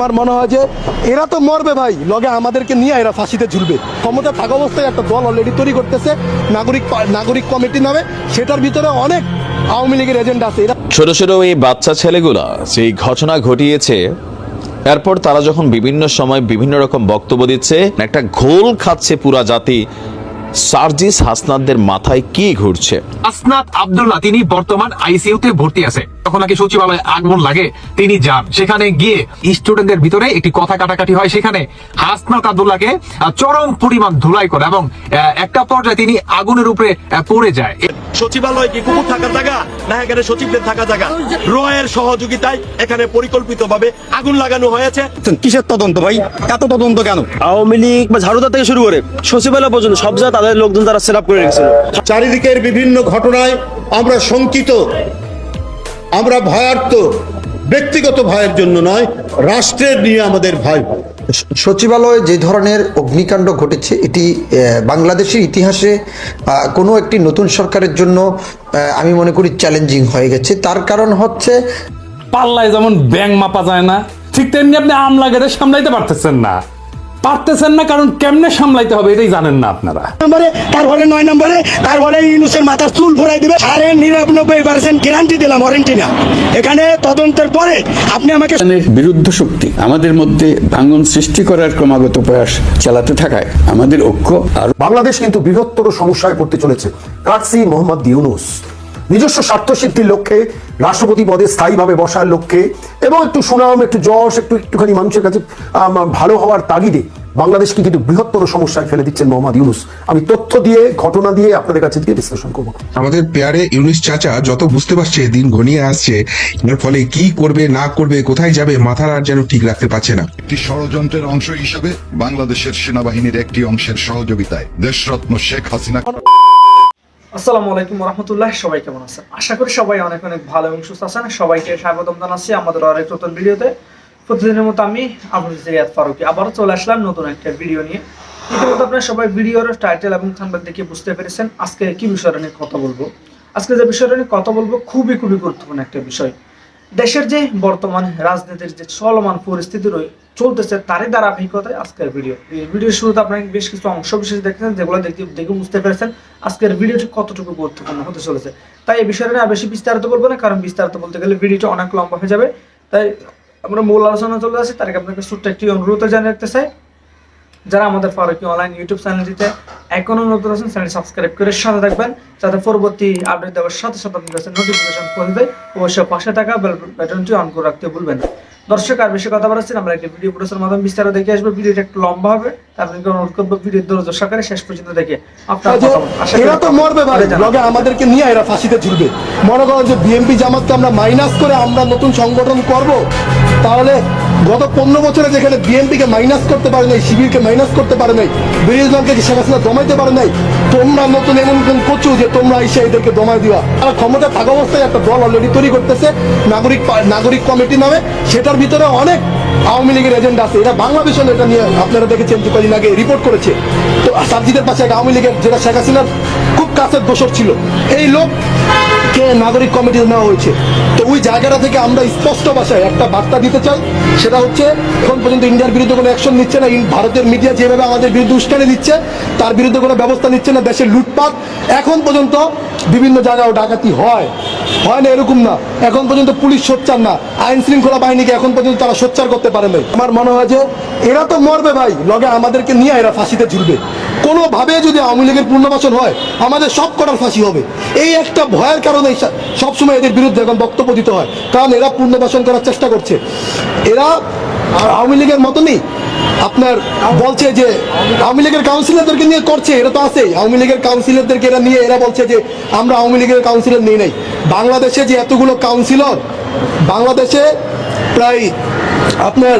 আমার মনে হয় যে এরা তো মরবে ভাই, লগে আমাদেরকে নিয়ে এরা ফাঁসিতে ঝুলবে। ক্ষমতা থাকা অবস্থায় একটা দল অলরেডি তৈরি করতেছে নাগরিক কমিটি নামে, সেটার ভিতরে অনেক আওয়ামী লীগের এজেন্ডা আছে। ছোট ছোট এই বাচ্চা ছেলেগুলা যেই ঘটনা ঘটিয়েছে, এরপর তারা যখন বিভিন্ন সময় বিভিন্ন রকম বক্তব্য দিচ্ছে, একটা ঘোল খাচ্ছে পুরা জাতি। সার্জিস হাসনাতদের মাথায় কি ঘুরছে? হাসনাত আব্দুল্লাহ তিনি বর্তমান আইসিইউতে ভর্তি আছে। তখন নাকি সচিবালয়ে আগুন লাগে, তিনি যান, সেখানে গিয়ে স্টুডেন্টদের ভিতরে একটি কথা কাটাকাটি হয়। সেখানে হাসনাত আব্দুল্লাহকে চরম পরিমাণ ধুলাই করে এবং একটা পর্যায়ে তিনি আগুনের উপরে পড়ে যায়। সচিবালয় কি কুকুর থাকার জায়গা না এখানে সচিবদের থাকা জায়গা? রয়ের সহযোগিতায় এখানে পরিকল্পিতভাবে আগুন লাগানো হয়েছে। কিসের তদন্ত ভাই? এত তদন্ত কেন? আওয়ামী লীগ বা ঝাড়ুদার থেকে শুরু করে সচিবালয় পর্যন্ত সব জায়গায় তাদের লোকজন তারা সেট আপ করে রেখেছিল। চারিদিকের বিভিন্ন ঘটনায় আমরা শঙ্কিত, আমরা ভয়ার্ত। ব্যক্তিগত ভয়ের জন্য নয়, রাষ্ট্রের নিয়ে আমাদের ভয়। সচিবালয়ে যে ধরনের অগ্নিকাণ্ড ঘটেছে, এটি বাংলাদেশের ইতিহাসে কোনো একটি নতুন সরকারের জন্য আমি মনে করি চ্যালেঞ্জিং হয়ে গেছে। তার কারণ হচ্ছে পাল্লায় যেমন ব্যাং মাপা যায় না, ঠিক তেমনি আপনি আমলাগেরে সামলাইতে পারতেছেন না, কারণ কেমনে সামলাইতে হবে এটাই জানেন না আপনারা। তারপরে 9 নম্বরে তারপরে ইউনুসের মাথার চুল ফোড়াই দিবে। 99% গ্যারান্টি দিলাম, ওয়ারেন্টি না। এখানে তদন্তের পরে আপনি আমাকে বিরুদ্ধ শক্তি আমাদের মধ্যে ভাঙন সৃষ্টি করার ক্রমাগত প্রয়াস চালাতে থাকায় আমাদের ঐক্য আর বাংলাদেশ কিন্তু বৃহত্তর সমস্যায় পড়তে চলেছে। কাটসি মোহাম্মদ ইউনুস নিজস্ব স্বার্থ সিদ্ধির লক্ষ্যে, রাষ্ট্রপতি পদে স্থায়ীভাবে বসার লক্ষ্যে এবং একটু সুনাম, একটু যশ, একটুখানি মানুষের কাছে ভালো হওয়ার তাগিদে বাংলাদেশকে কিন্তু বৃহত্তর সমস্যায় ফেলে দিচ্ছেন মোহাম্মদ ইউনুস। আমি তথ্য দিয়ে, ঘটনা দিয়ে আপনাদের কাছে দিয়ে বিশ্লেষণ করবো। আমাদের পেয়ারে ইউনুস চাচা যত বুঝতে পারছে দিন ঘনিয়ে আসছে, এর ফলে কি করবে না করবে, কোথায় যাবে, মাথার আর যেন ঠিক রাখতে পারছে না। একটি ষড়যন্ত্রের অংশ হিসেবে বাংলাদেশের সেনাবাহিনীর একটি অংশের সহযোগিতায় দেশরত্ন শেখ হাসিনা। আসসালামু আলাইকুম রহমতুল্লাহ, সবাই কেমন আছেন? আশা করি সবাই অনেক অনেক ভালো এবং সুস্থ আছেন। সবাইকে স্বাগতম জানাচ্ছি আমাদের আরেক নতুন ভিডিওতে। প্রতিদিনের মতো আমি আপনাদের রিয়াদ ফারুকী আবারও চলে আসলাম নতুন একটা ভিডিও নিয়ে। ইতিমধ্যে আপনারা সবাই ভিডিওর টাইটেল এবং থাম্বনেল দেখে বুঝতে পেরেছেন আজকে কি বিষয়টা নিয়ে কথা বলবো। আজকে যে বিষয়টা নিয়ে কথা বলবো খুবই গুরুত্বপূর্ণ একটা বিষয়। দেশের যে বর্তমান রাজনীতির যে চলমান পরিস্থিতি চলতেছে, তারই ধারাবাহিকতায় আজকের ভিডিও। এই ভিডিওর শুরুতে আপনারা বেশ কিছু অংশ বিশেষ দেখেছেন, যেগুলো দেখে বুঝতে পেরেছেন আজকের ভিডিওটি কতটুকু গুরুত্বপূর্ণ হতে চলেছে। তাই এই বিষয়টা নিয়ে বেশি বিস্তারিত বলবো না, কারণ বিস্তারিত বলতে গেলে ভিডিওটা অনেক লম্বা হয়ে যাবে। তাই আমরা মূল আলোচনা চলে আসি। তার আগে আপনাকে ছোট্ট একটি অনুরোধ জানিয়ে রাখতে চাই, যারা আমাদের ফারুকী অনলাইন ইউটিউব চ্যানেলটিতে এখনো নতুন আছেন, চ্যানেলটি সাবস্ক্রাইব করে সাথে থাকবেন, যাতে পরবর্তী আপডেট দেওয়ার সাথে সাথে আপনার কাছে নোটিফিকেশন পৌঁছে যায়। অবশ্যই পাশে থাকা বেল বাটনটি অন করে রাখতে ভুলবেন না। দর্শক, আর বেশি কথা বলাচ্ছি, আমরা একটা ভিডিও প্রোডাকশনের মাধ্যমে বিস্তারিত দেখে আসবো। ভিডিওটা একটু লম্বা হবে, তার আপনাকে অনুরোধ করবো ভিডিও ধৈর্য সহকারে শেষ পর্যন্ত দেখে আপনার এরা তো মরবে ভাই, লগে আমাদেরকে নিয়ে এরা ফাঁসিতে ঝুলবে। মনে করেন যে বিএনপি জামাতকে আমরা মাইনাস করে আমরা নতুন সংগঠন করব, তাহলে গত 15 বছরে যেখানে বিএনপিকে মাইনাস করতে পারে নাই, শিবিরকে মাইনাস করতে পারে নাই, বিরোধীদলকে শেখ হাসিনা দমাইতে পারে নাই, তোমরা নতুন এমন করছো যে তোমরা এসে এদেরকে দমাই দিবা। তারা ক্ষমতা থাকা অবস্থায় একটা দল অলরেডি তৈরি করতেছে নাগরিক কমিটি নামে, সেটার ভিতরে অনেক আওয়ামী লীগের এজেন্ডা আছে। এরা বাংলাদেশে এটা নিয়ে আপনারা দেখেছেন যে কদিন আগে রিপোর্ট করেছে। তো সার্জিদের পাশে এক আওয়ামী লীগের, যেটা শেখ হাসিনার খুব কাছের দোসর ছিল, এই লোককে নাগরিক কমিটিতে নেওয়া হয়েছে। তো ওই জায়গাটা থেকে আমরা স্পষ্ট ভাষায় একটা বার্তা দিতে চাই, সেটা হচ্ছে এখন পর্যন্ত ইন্ডিয়ার বিরুদ্ধে কোনো অ্যাকশন নিচ্ছে না। ভারতের মিডিয়া যেভাবে আমাদের বিরুদ্ধে উস্কানি দিচ্ছে, তার বিরুদ্ধে কোনো ব্যবস্থা নিচ্ছে না। দেশের লুটপাট এখন পর্যন্ত বিভিন্ন জায়গায় ডাকাতি হয় না, এরকম না। এখন পর্যন্ত পুলিশ সোচ্চার না, আইন শৃঙ্খলা বাহিনীকে এখন পর্যন্ত তারা সোচ্চার করতে পারে নাই। আমার মনে হয় যে এরা তো মরবে ভাই, লগে আমাদেরকে নিয়ে এরা ফাঁসিতে ঝুলবে। কোনোভাবে যদি আওয়ামী লীগের পুনর্বাসন হয়, আমাদের সব কটার ফাঁসি হবে। এই একটা ভয়ের কারণে সবসময় এদের বিরুদ্ধে এখন বক্তব্য দিতে হয়, কারণ এরা পুনর্বাসন করার চেষ্টা করছে। এরা আওয়ামী লীগের মতনই আপনার বলছে যে আওয়ামী লীগের কাউন্সিলরদেরকে নিয়ে করছে, এরা তো আছে আওয়ামী লীগের কাউন্সিলরদেরকে এরা নিয়ে এরা বলছে যে আমরা আওয়ামী লীগের কাউন্সিলর নেই নাই। বাংলাদেশে যে এতগুলো কাউন্সিলর, বাংলাদেশে প্রায় আপনার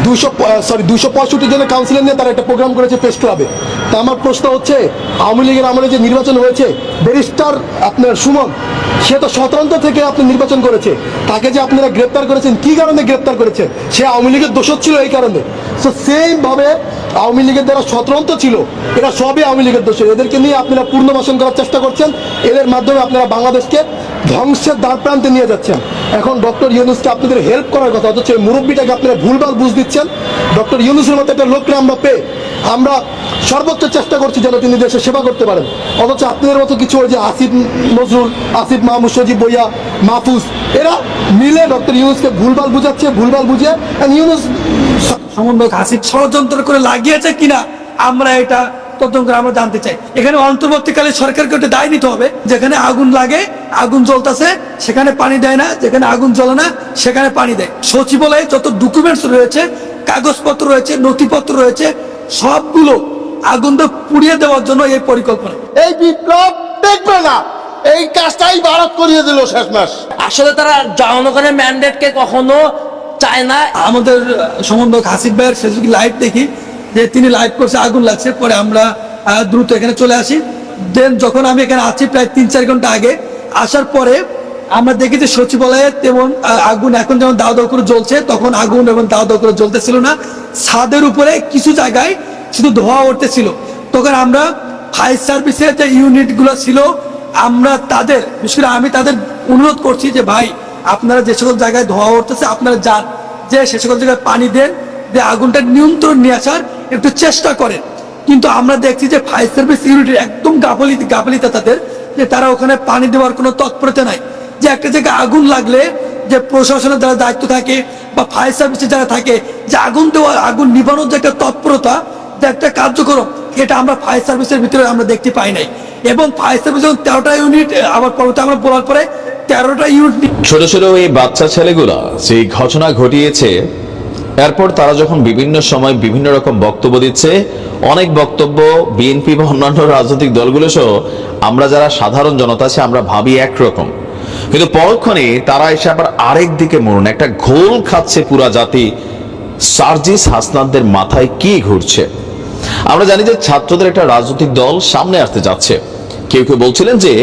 265 জনের কাউন্সিলর নিয়ে তারা একটা প্রোগ্রাম করেছে প্রেস ক্লাবে। তা আমার প্রশ্ন হচ্ছে, আওয়ামী লীগের আমলে যে নির্বাচন হয়েছে, ব্যারিস্টার আপনার সুমন, সে তো স্বতন্ত্র থেকে আপনি নির্বাচন করেছে, তাকে যে আপনারা গ্রেপ্তার করেছেন, কি কারণে গ্রেপ্তার করেছেন? সে আওয়ামী লীগের দোষর ছিল এই কারণে। সো সেম ভাবে আওয়ামী লীগের দ্বারা স্বতন্ত্র ছিল, এরা সবই আওয়ামী লীগের দোষী। এদেরকে নিয়ে আপনারা পুনর্বাসন করার চেষ্টা করছেন, এদের মাধ্যমে আপনারা বাংলাদেশকে ধ্বংসের দ্বার প্রান্তে নিয়ে যাচ্ছেন। এখন ডক্টর ইউনূসকে আপনাদের হেল্প করার কথা, অথচ এই মুরব্বীটাকে আপনারা ভুলভাল বুঝ দিচ্ছেন। ডক্টর ইউনূসের মতো একটা লোককে আমরা পেয়ে আমরা সর্বোচ্চ চেষ্টা করছি যেন তিনি দেশের সেবা করতে পারেন, অথচ আপনাদের মতো কিছু ওই যে আসিফ নজরুল, আসিফ মাহমুদ, সজীব ভুইয়া, মাহফুজ, এরা মিলে ডক্টর ইউনূসকে ভুলভাল বুঝাচ্ছে, ভুলভাল বুঝিয়ে ইউনূস সমন্বয়ক হাসিব ষড়যন্ত্র করে লাগিয়েছে কিনা আমরা এটা তদন্ত করে আমরা জানতে চাই। এখানে অন্তর্বর্তীকালে সরকারকে একটা দায় নিতে হবে, যেখানে আগুন লাগে, আগুন জ্বলতেছে সেখানে পানি দেয় না, যেখানে আগুন জ্বলে না সেখানে পানি দেয়। সচিবালয়ে যত ডকুমেন্টস রয়েছে, কাগজপত্র রয়েছে, নথিপত্র রয়েছে, সবগুলো আগুনটা পুড়িয়ে দেওয়ার জন্য এই পরিকল্পনা। এই বিপ্লব দেখবে না, এই কাজটাই ভারত করিয়ে দিল শেষ মাস। আসলে তারা জনগণের ম্যান্ডেটকে কখনো চায় না। আমাদের সমন্বয়ক হাসিব ভাইয়ের ফেসবুক লাইভ দেখি যে তিনি লাইভ করছে, আগুন লাগছে, পরে আমরা দ্রুত এখানে চলে আসি। দেন যখন আমি এখানে আছি প্রায় 3-4 ঘন্টা আগে, আসার পরে আমরা দেখি যে সচিবালয়ে তেমন আগুন এখন যেমন দাও দাও করে জ্বলছে, তখন আগুন এবং দাও দাও করে জ্বলতেছিল না। ছাদের উপরে কিছু জায়গায় শুধু ধোঁয়া উঠতেছিল। তখন আমরা ফায়ার সার্ভিসের যে ইউনিটগুলো ছিল, আমরা তাদের, বিশেষ করে আমি তাদের অনুরোধ করছি যে ভাই আপনারা যে সকল জায়গায় ধোঁয়া উঠতেছে আপনারা যান, যে সে সকল জায়গায় পানি দেন, যে আগুনটা নিয়ন্ত্রণ নিয়ে আসার একটু চেষ্টা করেন। কিন্তু আমরা দেখছি যে ফায়ার সার্ভিস ইউনিটের একদম গাফলিতা তাদের, যে তারা ওখানে পানি দেওয়ার কোনো তৎপরতা নাই। যে একটা জায়গায় আগুন লাগলে যে প্রশাসনের যারা দায়িত্ব থাকে বা ফায়ার সার্ভিসে যারা থাকে, যে আগুন দেওয়া, আগুন নিবানোর যে একটা তৎপরতা, যে একটা কার্যক্রম, এটা আমরা ফায়ার সার্ভিসের ভিতরে আমরা দেখতে পাই নাই। এবং ফায়ার সার্ভিস 13টা ইউনিট, আবার পরবর্তী আমরা বলার পরে 13টা ইউনিট। ছোট ছোট এই বাচ্চা ছেলেগুলা সেই ঘটনা ঘটিয়েছে, এরপর তারা যখন বিভিন্ন সময় বিভিন্ন রকম বক্তব্য দিচ্ছে, অনেক বক্তব্য বিএনপি বা অন্যান্য রাজনৈতিক দলগুলো সহ আমরা যারা সাধারণ জনতা আছে আমরা ভাবি একরকম, কিন্তু পরক্ষণে তারা এসে আবার আরেক দিকে মরুন, একটা ঘোল খাচ্ছে পুরা জাতি। সার্জিস হাসনাতদের মাথায় কি ঘুরছে? আমরা জানি যে ছাত্রদের একটা রাজনৈতিক দল সামনে আসতে যাচ্ছে। কেউ কেউ বলছিলেন যে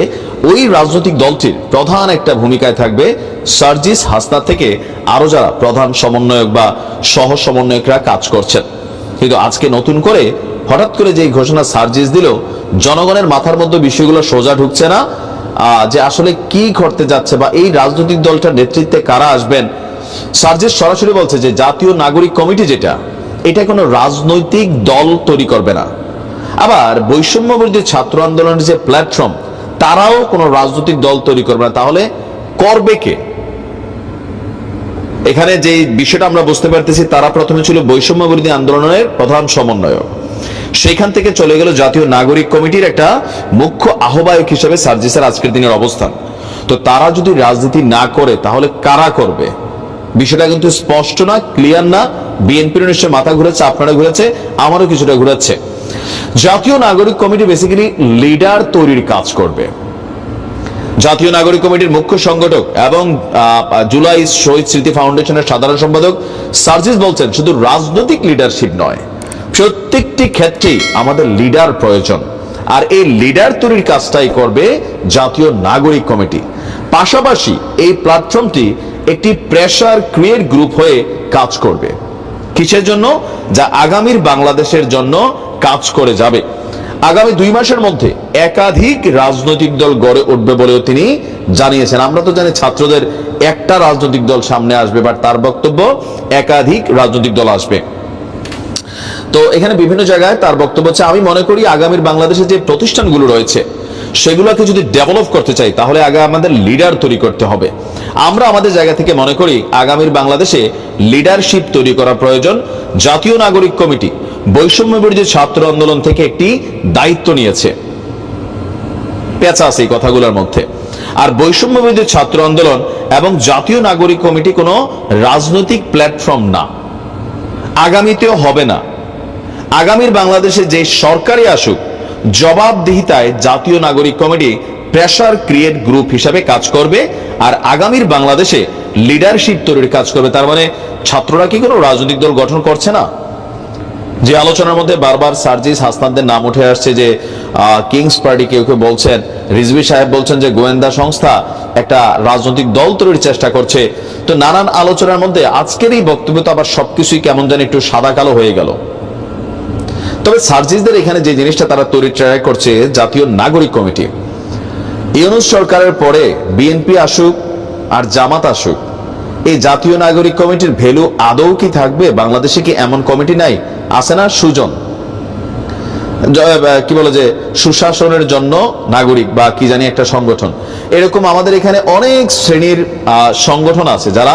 ওই রাজনৈতিক দলটির প্রধান একটা ভূমিকায় থাকবে সার্জিস হাসনাত থেকে আরো যারা প্রধান সমন্বয়ক বা সহ সমন্বয়করা কাজ করছেন। কিন্তু আজকে নতুন করে হঠাৎ করে যে ঘোষণা সার্জিস দিল, জনগণের মাথার মধ্যে বিষয়গুলো সোজা ঢুকছে না যে আসলে কি ঘটতে যাচ্ছে বা এই রাজনৈতিক দলটার নেতৃত্বে কারা আসবেন। সার্জিস সরাসরি বলছে যে জাতীয় নাগরিক কমিটি যেটা, এটা কোনো রাজনৈতিক দল তৈরি করবে না। আবার বৈষম্য বিরোধী ছাত্র আন্দোলনের যে প্ল্যাটফর্ম, তারাও কোনো রাজনৈতিক দল তৈরি করবে না। তাহলে করবে কে? এখানে যে বিষয়টা আমরা বুঝতে পারতেছি, তারা প্রথমে ছিল বৈষম্য বিরোধী আন্দোলনের প্রধান সমন্বয়ক, সেখান থেকে চলে গেল জাতীয় নাগরিক কমিটির একটা মুখ্য আহ্বায়ক হিসেবে সার্জিসের আজকের দিনের অবস্থান। তো তারা যদি রাজনীতি না করে তাহলে কারা করবে? বিষয়টা কিন্তু স্পষ্ট না, ক্লিয়ার না। বিএনপির নিশ্চয় মাথা ঘুরেছে, আপনারা ঘুরেছে, আমারও কিছুটা ঘুরাচ্ছে। জাতীয় নাগরিক কমিটি বেসিক্যালি লিডার তৈরির কাজ করবে। জাতীয় নাগরিক কমিটির মুখ্য সংগঠক এবং জুলাই শহীদ স্মৃতি ফাউন্ডেশনের সাধারণ সম্পাদক সার্জিস বলছেন শুধু রাজনৈতিক লিডারশিপ নয়, প্রত্যেকটি ক্ষেত্রেই আমাদের লিডার প্রয়োজন, আর এই লিডার তৈরির কাজটাই করবে জাতীয় নাগরিক কমিটি। পাশাপাশি এই প্ল্যাটফর্মটি একটি প্রেসার ক্রিয়েট গ্রুপ হয়ে কাজ করবে। কিসের জন্য? যা আগামীর বাংলাদেশের জন্য কাজ করে যাবে। আগামী 2 মাসের মধ্যে একাধিক রাজনৈতিক দল গড়ে উঠবে বলেও তিনি জানিয়েছেন। আমরা তো জানি ছাত্রদের একটা রাজনৈতিক দল সামনে আসবে, বাট তার বক্তব্য একাধিক রাজনৈতিক দল আসবে। তো এখানে বিভিন্ন জায়গায় তার বক্তব্য হচ্ছে, আমি মনে করি আগামীর বাংলাদেশে যে প্রতিষ্ঠানগুলো রয়েছে সেগুলোকে যদি ডেভেলপ করতে চাই তাহলে আগে আমাদের লিডার তৈরি করতে হবে। আমরা আমাদের জায়গা থেকে মনে করি আগামীর বাংলাদেশে লিডারশিপ তৈরি করা প্রয়োজন। জাতীয় নাগরিক কমিটি বৈষম্য বিরোধী ছাত্র আন্দোলন থেকে একটি দায়িত্ব নিয়েছে, পেঁচা আছে এই কথাগুলোর মধ্যে। আর বৈষম্য বিরোধী ছাত্র আন্দোলন এবং জাতীয় নাগরিক কমিটি কোনো রাজনৈতিক প্ল্যাটফর্ম না, আগামীতেও হবে না। আগামীর বাংলাদেশে যে সরকারি আসুক, জবাবদিহিতায় জাতীয় নাগরিক কমিটি প্রেসার ক্রিয়েট গ্রুপ হিসাবে কাজ করবে আর আগামীর বাংলাদেশে লিডারশিপ তৈরির কাজ করবে। তার মানে ছাত্ররা কি কোনো রাজনৈতিক দল গঠন করছে না? যে আলোচনার মধ্যে বারবার সার্জিস হাসনাতদের নাম উঠে আসছে, যে কিংস পার্টি কেউ কেউ বলছেন, রিজভী সাহেব বলছেন যে গোয়েন্দা সংস্থা একটা রাজনৈতিক দল তৈরির চেষ্টা করছে। তো নানান আলোচনার মধ্যে আজকের এই বক্তব্য তো আবার সবকিছুই কেমন যেন একটু সাদা কালো হয়ে গেল। তবে সার্জিসদের এখানে যে জিনিসটা তারা তৈরি ট্রাই করছে, জাতীয় নাগরিক কমিটি, ইউনূস সরকারের পরে বিএনপি আসুক আর জামাত আসুক, এই জাতীয় নাগরিক কমিটির ভ্যালু আদৌ কি থাকবে? বাংলাদেশে কি এমন কমিটি নাই? আছে না সুজন, কি বলে যে সুশাসনের জন্য নাগরিক বা কি জানি একটা সংগঠন, এরকম আমাদের এখানে অনেক শ্রেণীর সংগঠন আছে যারা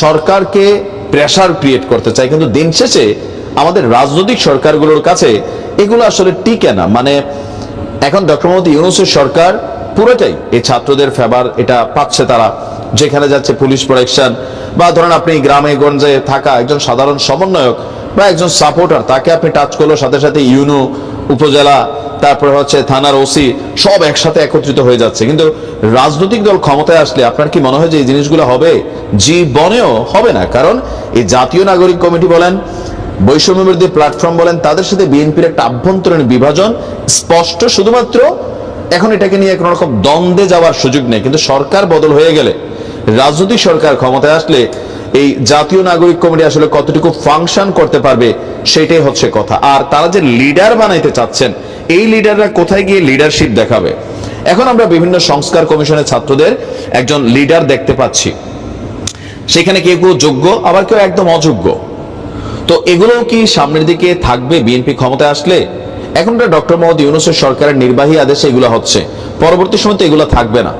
সরকারকে প্রেসার ক্রিয়েট করতে চায়, কিন্তু দিন শেষে আমাদের রাজনৈতিক সরকারগুলোর কাছে এগুলো আসলে টিকে না। মানে এখন ডক্টর মোহাম্মদ ইউনূসের সরকার পুরোটাই এই ছাত্রদের ফেভার এটা পাচ্ছে, তারা যেখানে যাচ্ছে পুলিশ প্রোটেকশন, বা ধরেন আপনি গ্রামে গঞ্জে থাকা একজন সাধারণ সমন্বয়ক বা একজন সাপোর্টার, তাকে আপনি টাচ করলো সাথে সাথে ইউনো, উপজেলা, তারপরে হচ্ছে থানার ওসি সব একসাথে একত্রিত হয়ে যাচ্ছে। কিন্তু রাজনৈতিক দল ক্ষমতায় আসলে আপনার কি মনে হয় যে এই জিনিসগুলো হবে? জীবনেও হবে না। কারণ এই জাতীয় নাগরিক কমিটি বলেন, বৈষম্য বিরোধী প্ল্যাটফর্ম বলেন, তাদের সাথে বিএনপির একটা আভ্যন্তরীণ বিভাজন স্পষ্ট। শুধুমাত্র এখন এটাকে নিয়ে কোনো রকম দ্বন্দ্বে যাওয়ার সুযোগ নেই। কিন্তু সরকার বদল হয়ে গেলে, রাজনৈতিক সরকার ক্ষমতায় আসলে এই জাতীয় নাগরিক কমিটি আসলে কতটুকু ফাংশন করতে পারবে সেটাই হচ্ছে কথা। আর তারা যে লিডার বানাইতে চাচ্ছেন, এই লিডাররা কোথায় গিয়ে লিডারশিপ দেখাবে? এখন আমরা বিভিন্ন সংস্কার কমিশনের ছাত্রদের একজন লিডার দেখতে পাচ্ছি, সেখানে কেউ কেউ যোগ্য, আবার কেউ একদম অযোগ্য। তো এগুলো কি সামনের দিকে থাকবে বিএনপি ক্ষমতায় আসলে? এখন ডক্টর মোহাম্মদ ইউনূসের সরকারের নির্বাহী আদেশে এগুলো হচ্ছে, পরবর্তী সময় তো এগুলো থাকবে না।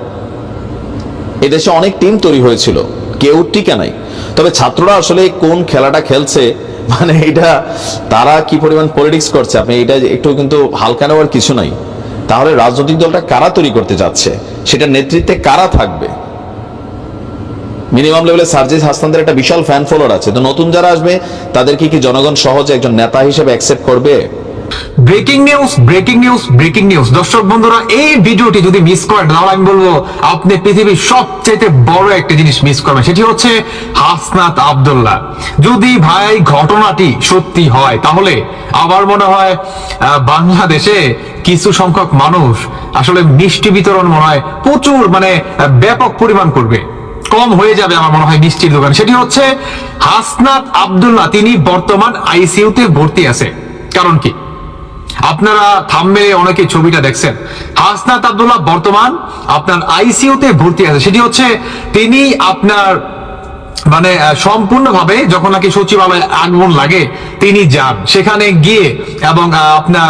এদেশে অনেক টিম তৈরি হয়েছিল, কেউ টিকে নাই। তবে ছাত্ররা আসলে কোন খেলাটা খেলছে, মানে এটা তারা কি পরিমাণ পলিটিক্স করছে, আপনি এটা একটু কিন্তু হালকা নেওয়ার কিছু নাই। তাহলে রাজনৈতিক দলটা কারা তৈরি করতে যাচ্ছে, সেটা নেতৃত্বে কারা থাকবে? মিনিমাম লেভেলে সার্জিস হাসানদের একটা বিশাল ফ্যান ফলোয়ার আছে, তো নতুন যারা আসবে তাদেরকে কি জনগণ সহজে একজন নেতা হিসেবে অ্যাকসেপ্ট করবে? Breaking news, breaking news, breaking news. দর্শক বন্ধুরা, এই ভিডিওটি যদি মিস করেন তাহলে আমি বলবো আপনি পৃথিবীর সবচেয়ে বড় একটা জিনিস মিস করবেন, সেটি হচ্ছে হাসনাত আব্দুল্লাহ। যদি ভাই ঘটনাটি সত্যি হয় তাহলে আমার মনে হয় বাংলাদেশে কিছু সংখ্যক মানুষ আসলে মিষ্টি বিতরণ মনে হয় প্রচুর, মানে ব্যাপক পরিমাণ করবে, কম হয়ে যাবে আমার মনে হয় মিষ্টির দোকান। সেটি হচ্ছে হাসনাত আব্দুল্লাহ, তিনি বর্তমান আইসিইউতে ভর্তি আছে। কারণ কি? আপনারা থাম্বনেলে অনেকে ছবিটা দেখছেন, হাসনাত আব্দুল্লাহ বর্তমান আপনার আইসিইউতে ভর্তি আছে। সেটি হচ্ছে তিনি আপনার মানে সম্পূর্ণভাবে যখন নাকি সচিবালয়ে আগমন লাগে তিনি যান, সেখানে গিয়ে এবং আপনার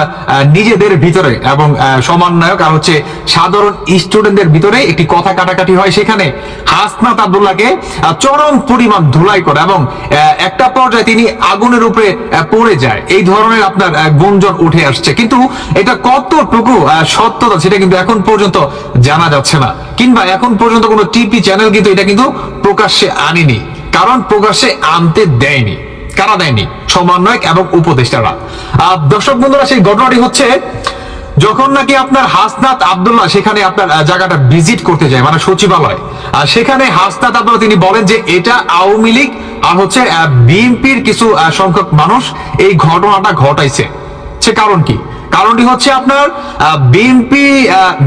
নিজেদের ভিতরে এবং সমন্বয়ক আর হচ্ছে সাধারণ স্টুডেন্টদের ভিতরে একটি কথা কাটাকাটি হয়। সেখানে হাসনাত আব্দুল্লাহকে চরম পরিমাণ ধুলাই করে এবং একটা পর্যায়ে তিনি আগুনের উপরে পড়ে যায়, এই ধরনের আপনার গুঞ্জন উঠে আসছে। কিন্তু এটা কতটুকু সত্যতা সেটা কিন্তু এখন পর্যন্ত জানা যাচ্ছে না, কিংবা এখন পর্যন্ত কোনো টিভি চ্যানেল কিন্তু এটা কিন্তু প্রকাশ্যে আনেনি। কারণ প্রকাশ্যে আনতে দেয়নি। কারা দেয়নি? সমন্বয়ক এবং উপদেষ্টারা। দর্শক বন্ধুরা, সেই ঘটনাটি হচ্ছে যখন নাকি আপনার হাসনাত আব্দুল্লাহ সেখানে আপনার জায়গাটা ভিজিট করতে যায়, মানে সচিবালয়, আর সেখানে হাসনাত আব্দুল্লাহ তিনি বলেন যে এটা আওয়ামী লীগ আর হচ্ছে বিএনপির কিছু সংখ্যক মানুষ এই ঘটনাটা ঘটাইছে। সে কারণ কি? কারণটি হচ্ছে আপনার